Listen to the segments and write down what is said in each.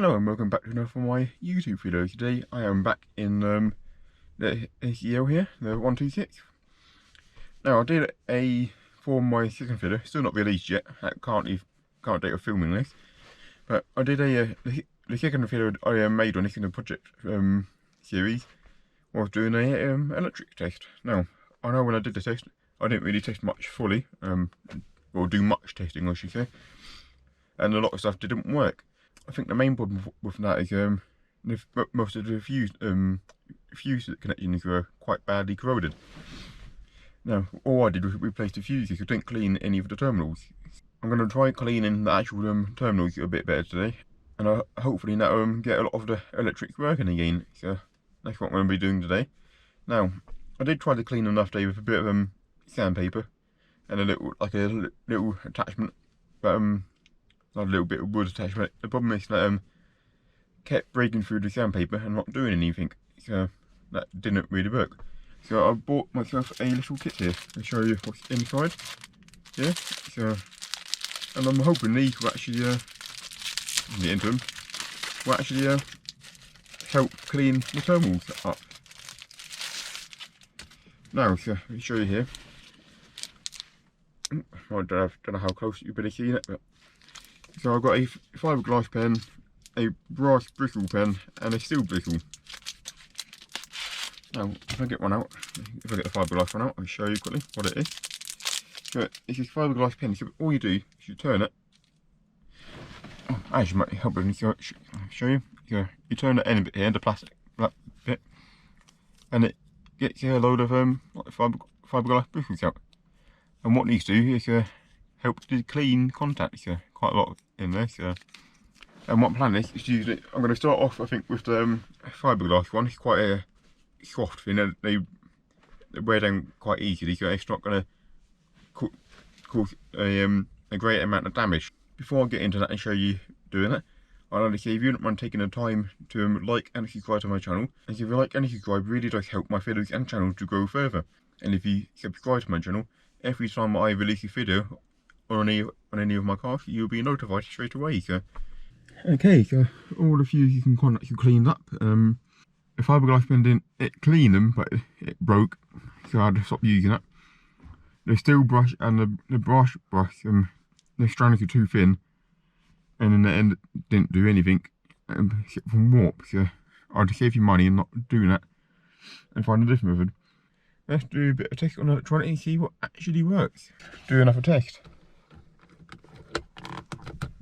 Hello and welcome back to another of my YouTube video. Today I am back in the ACL here, the 126. Now I did for my second video, still not released yet, I can't date of filming this, but I did the second video I made on this in the project series was doing a electric test. Now I know when I did the test I didn't really test much fully, or do much testing I should say, and a lot of stuff didn't work. I think the main problem with that is most of the fuse connections were quite badly corroded. Now, all I did was replace the fuses. I didn't clean any of the terminals. I'm going to try cleaning the actual terminals a bit better today, and hopefully that'll get a lot of the electrics working again. So that's what I'm going to be doing today. Now, I did try to clean them enough today with a bit of sandpaper and a little attachment, but not a little bit of wood attachment. The problem is that kept breaking through the sandpaper and not doing anything, so that didn't really work. So I bought myself a little kit here to show you what's inside. Yeah, so, and I'm hoping these will actually, in the interim, will actually help clean the terminals up. Now, so let me show you here. I don't know how close you've been seeing it, but so I've got a fiberglass pen, a brass bristle pen, and a steel bristle. Now, if I get one out, if I get the fiberglass one out, I'll show you quickly what it is. So it's this fiberglass pen. So all you do is you turn it. Oh, actually, might help me show you. So you turn the end bit here, the plastic bit, and it gets a load of fiberglass bristles out. And what these do is help to clean contacts. Quite a lot in there. So, and what plan is to use it. I'm going to start off, I think, with the fiberglass one. It's quite a soft thing. They wear down quite easily, so it's not going to cause a great amount of damage. Before I get into that and show you doing it, I'd like to say if you don't mind taking the time to like and subscribe to my channel, and if you like and subscribe, really does help my videos and channel to grow further. And if you subscribe to my channel, every time I release a video on any of my cars, you'll be notified straight away. So, okay, so all the fuses and contacts are cleaned up. The fiberglass pen didn't clean them, but it broke, so I had to stop using it. The steel brush and the brass brush, the strands are too thin, and in the end it didn't do anything except from warp. So I'd save you money and not doing that, and find a different method. Let's do a bit of test on the electronic and see what actually works. Do another test.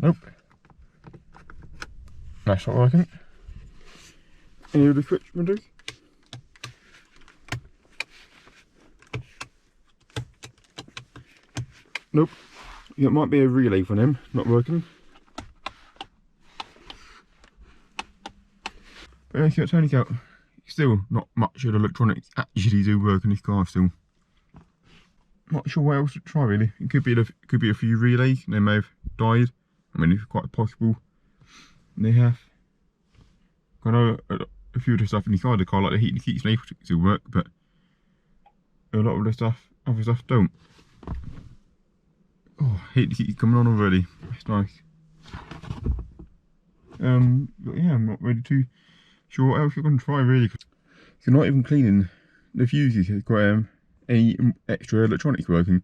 Nope. That's not working. Any of the switch windows? Nope. It might be a relay for them not working. But yeah, so it turns out still not much of the electronics actually do work in this car still. Not sure what else to try really. It could be a few relays, they may have died. I mean, it's quite possible they have. I know a few of the stuff inside the car, like the heat and seats, may still work, but a lot of the other stuff don't. Oh, heat and seats coming on already. That's nice. But yeah, I'm not really too sure what else you're going to try really. So not even cleaning the fuses has got any extra electronics working,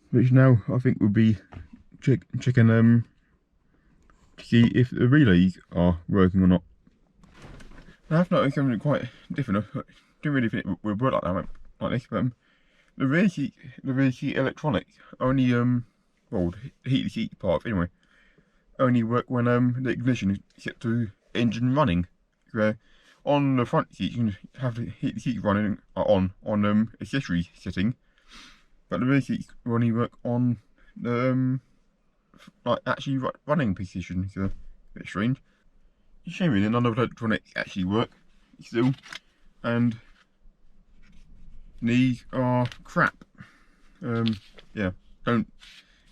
which now I think will be checking to see if the relays are working or not. Now I've noticed something quite different. I didn't really think it would work like this, but the rear seat electronics only well, the heat seat part anyway, only work when the ignition is set to engine running. So on the front seat you can have the heat seat running on accessory setting, but the rear seats only work on the like actually running position. So a bit strange. It's a shame really none of the electronics actually work still, and these are crap. Yeah, don't,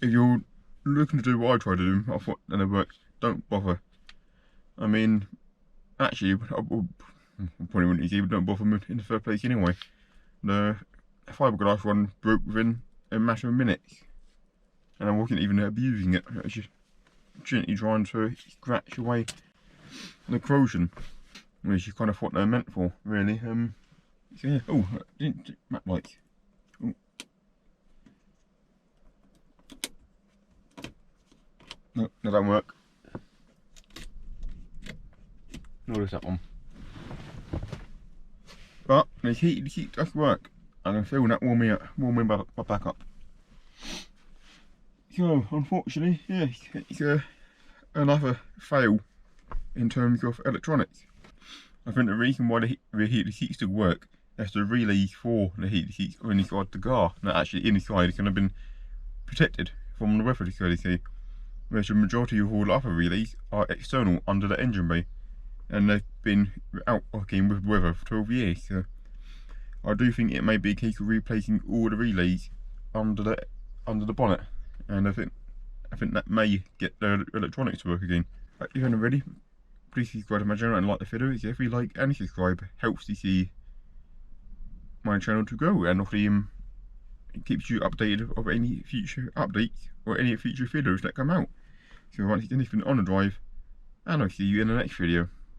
if you're looking to do what I try to do, I thought then it works, don't bother. I mean, actually, I probably wouldn't even don't bother in the first place anyway. The fiberglass one broke within a matter of minutes, and I wasn't even abusing it. I was just gently trying to scratch away the corrosion, which is kind of what they're meant for, really. So yeah. Oh, didn't map like. Oh. No, that don't work. Nor does that one. But the heat does work, and I'm feeling that warming my back up. So unfortunately, yeah, it's another fail in terms of electronics. I think the reason why the heated seats still work is the relays for the heated seats are inside the car, not actually inside. It can have been protected from the weather discourtesy, whereas the majority of all the other relays are external under the engine bay, and they've been out working with weather for 12 years. So I do think it may be a case of replacing all the relays under the bonnet, and I think that may get the electronics to work again. If you haven't already, please subscribe to my channel and like the video. If you like and subscribe, helps to see my channel to grow, and obviously it keeps you updated of any future updates or any future videos that come out. So once again, it's been On the Drive, and I'll see you in the next video.